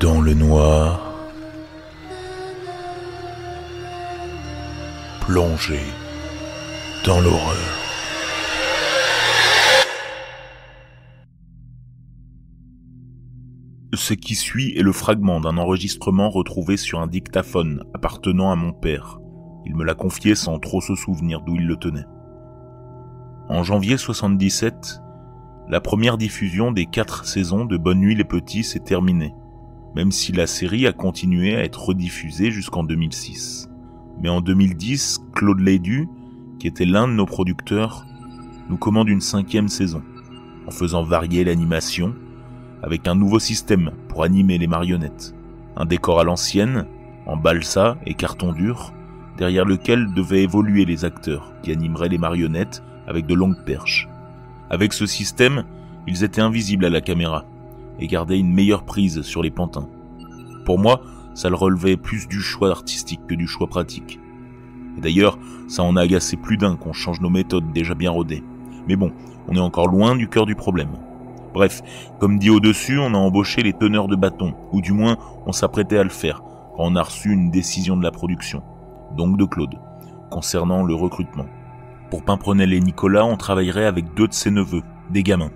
Dans le noir, plongé dans l'horreur. Ce qui suit est le fragment d'un enregistrement retrouvé sur un dictaphone appartenant à mon père. Il me l'a confié sans trop se souvenir d'où il le tenait. En janvier 77, la première diffusion des 4 saisons de Bonne Nuit les Petits s'est terminée, même si la série a continué à être rediffusée jusqu'en 2006. Mais en 2010, Claude Lédu, qui était l'un de nos producteurs, nous commande une 5e saison, en faisant varier l'animation, avec un nouveau système pour animer les marionnettes. Un décor à l'ancienne, en balsa et carton dur, derrière lequel devaient évoluer les acteurs qui animeraient les marionnettes avec de longues perches. Avec ce système, ils étaient invisibles à la caméra et gardaient une meilleure prise sur les pantins. Pour moi, ça le relevait plus du choix artistique que du choix pratique. Et d'ailleurs, ça en a agacé plus d'un qu'on change nos méthodes déjà bien rodées. Mais bon, on est encore loin du cœur du problème. Bref, comme dit au-dessus, on a embauché les teneurs de bâton, ou du moins, on s'apprêtait à le faire, quand on a reçu une décision de la production, donc de Claude, concernant le recrutement. Pour Pimprenel et Nicolas, on travaillerait avec 2 de ses neveux, des gamins.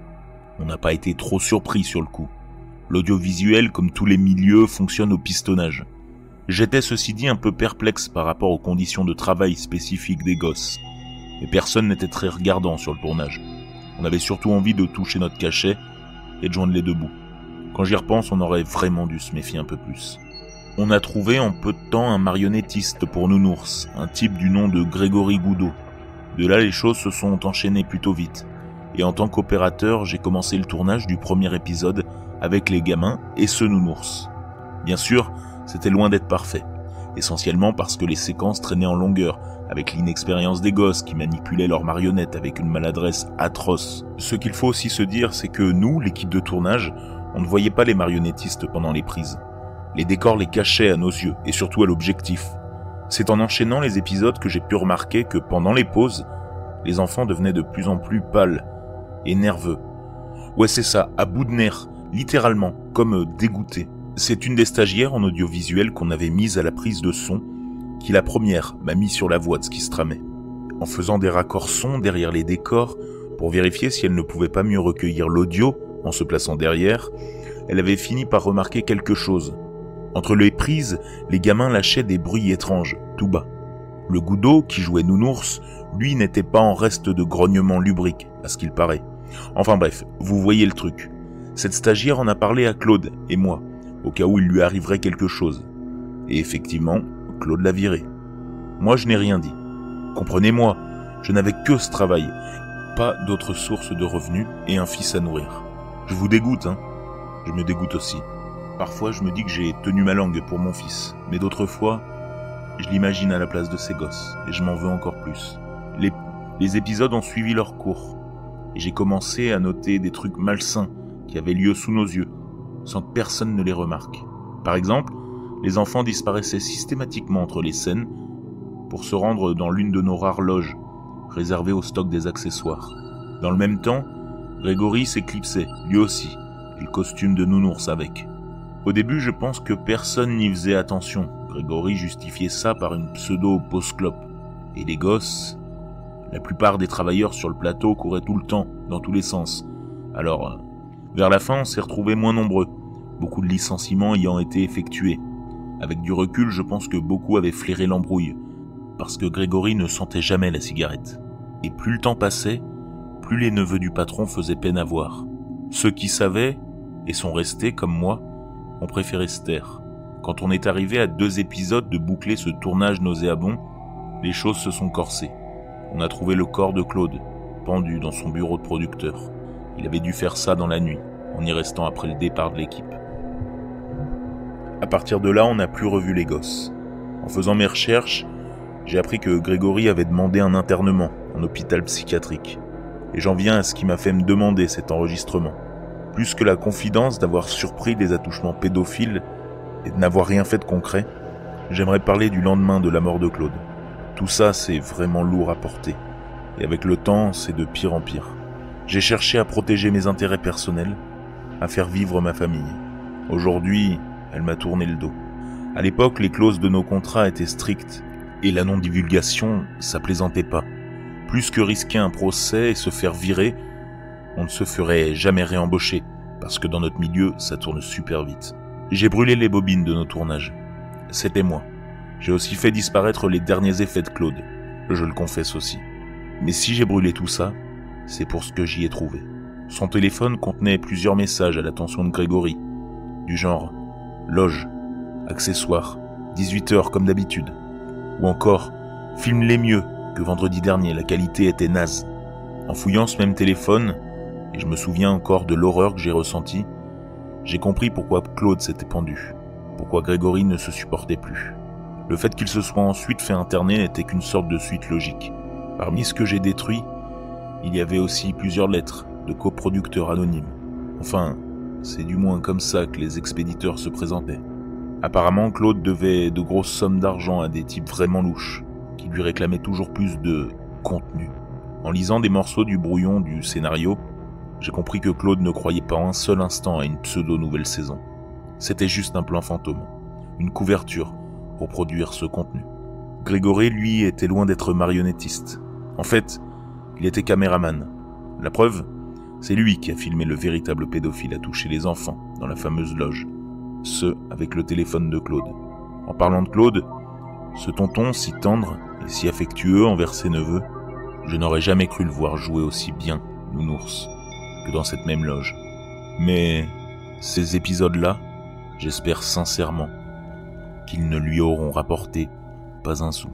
On n'a pas été trop surpris sur le coup. L'audiovisuel, comme tous les milieux, fonctionne au pistonnage. J'étais ceci dit un peu perplexe par rapport aux conditions de travail spécifiques des gosses. Mais personne n'était très regardant sur le tournage. On avait surtout envie de toucher notre cachet et de joindre les 2 bouts. Quand j'y repense, on aurait vraiment dû se méfier un peu plus. On a trouvé en peu de temps un marionnettiste pour Nounours, un type du nom de Grégory Goudot. De là, les choses se sont enchaînées plutôt vite. Et en tant qu'opérateur, j'ai commencé le tournage du premier épisode avec les gamins et ce Nounours. Bien sûr, c'était loin d'être parfait. Essentiellement parce que les séquences traînaient en longueur, avec l'inexpérience des gosses qui manipulaient leurs marionnettes avec une maladresse atroce. Ce qu'il faut aussi se dire, c'est que nous, l'équipe de tournage, on ne voyait pas les marionnettistes pendant les prises. Les décors les cachaient à nos yeux, et surtout à l'objectif. C'est en enchaînant les épisodes que j'ai pu remarquer que pendant les pauses, les enfants devenaient de plus en plus pâles et nerveux. Ouais, c'est ça, à bout de nerfs, littéralement, comme dégoûtés. C'est une des stagiaires en audiovisuel qu'on avait mise à la prise de son, qui la première m'a mis sur la voie de ce qui se tramait. En faisant des raccords son derrière les décors, pour vérifier si elle ne pouvait pas mieux recueillir l'audio en se plaçant derrière, elle avait fini par remarquer quelque chose. Entre les prises, les gamins lâchaient des bruits étranges, tout bas. Le Goudot, qui jouait Nounours, lui n'était pas en reste de grognement lubrique, à ce qu'il paraît. Enfin bref, vous voyez le truc. Cette stagiaire en a parlé à Claude et moi, au cas où il lui arriverait quelque chose. Et effectivement, Claude l'a viré. Moi, je n'ai rien dit. Comprenez-moi, je n'avais que ce travail, pas d'autre source de revenus et un fils à nourrir. Je vous dégoûte, hein. Je me dégoûte aussi. Parfois, je me dis que j'ai tenu ma langue pour mon fils, mais d'autres fois, je l'imagine à la place de ces gosses, et je m'en veux encore plus. Les épisodes ont suivi leur cours, et j'ai commencé à noter des trucs malsains qui avaient lieu sous nos yeux, sans que personne ne les remarque. Par exemple, les enfants disparaissaient systématiquement entre les scènes pour se rendre dans l'une de nos rares loges, réservées au stock des accessoires. Dans le même temps, Grégory s'éclipsait, lui aussi, et le costume de Nounours avec. Au début, je pense que personne n'y faisait attention. Grégory justifiait ça par une pseudo-pause clope. Et les gosses, la plupart des travailleurs sur le plateau couraient tout le temps, dans tous les sens. Alors, vers la fin, on s'est retrouvés moins nombreux, beaucoup de licenciements ayant été effectués. Avec du recul, je pense que beaucoup avaient flairé l'embrouille, parce que Grégory ne sentait jamais la cigarette. Et plus le temps passait, plus les neveux du patron faisaient peine à voir. Ceux qui savaient, et sont restés comme moi, ont préféré se taire. Quand on est arrivé à 2 épisodes de boucler ce tournage nauséabond, les choses se sont corsées. On a trouvé le corps de Claude, pendu dans son bureau de producteur. Il avait dû faire ça dans la nuit, en y restant après le départ de l'équipe. À partir de là, on n'a plus revu les gosses. En faisant mes recherches, j'ai appris que Grégory avait demandé un internement en hôpital psychiatrique. Et j'en viens à ce qui m'a fait me demander cet enregistrement. Plus que la confidence d'avoir surpris des attouchements pédophiles et de n'avoir rien fait de concret, j'aimerais parler du lendemain de la mort de Claude. Tout ça, c'est vraiment lourd à porter. Et avec le temps, c'est de pire en pire. J'ai cherché à protéger mes intérêts personnels, à faire vivre ma famille. Aujourd'hui, elle m'a tourné le dos. À l'époque, les clauses de nos contrats étaient strictes, et la non-divulgation, ça plaisantait pas. Plus que risquer un procès et se faire virer, on ne se ferait jamais réembaucher, parce que dans notre milieu, ça tourne super vite. J'ai brûlé les bobines de nos tournages. C'était moi. J'ai aussi fait disparaître les derniers effets de Claude. Je le confesse aussi. Mais si j'ai brûlé tout ça, c'est pour ce que j'y ai trouvé. Son téléphone contenait plusieurs messages à l'attention de Grégory, du genre « Loge »,« Accessoires »,« 18h comme d'habitude », ou encore « Filme-les mieux que vendredi dernier, la qualité était naze ». En fouillant ce même téléphone, et je me souviens encore de l'horreur que j'ai ressentie, j'ai compris pourquoi Claude s'était pendu, pourquoi Grégory ne se supportait plus. Le fait qu'il se soit ensuite fait interner n'était qu'une sorte de suite logique. Parmi ce que j'ai détruit, il y avait aussi plusieurs lettres de coproducteurs anonymes. Enfin, c'est du moins comme ça que les expéditeurs se présentaient. Apparemment, Claude devait de grosses sommes d'argent à des types vraiment louches, qui lui réclamaient toujours plus de contenu. En lisant des morceaux du brouillon du scénario, j'ai compris que Claude ne croyait pas un seul instant à une pseudo-nouvelle saison. C'était juste un plan fantôme, une couverture pour produire ce contenu. Grégory, lui, était loin d'être marionnettiste. En fait, il était caméraman. La preuve, c'est lui qui a filmé le véritable pédophile à toucher les enfants dans la fameuse loge. Ce, avec le téléphone de Claude. En parlant de Claude, ce tonton si tendre et si affectueux envers ses neveux, je n'aurais jamais cru le voir jouer aussi bien, nounours, que dans cette même loge. Mais ces épisodes-là, j'espère sincèrement qu'ils ne lui auront rapporté pas un sou.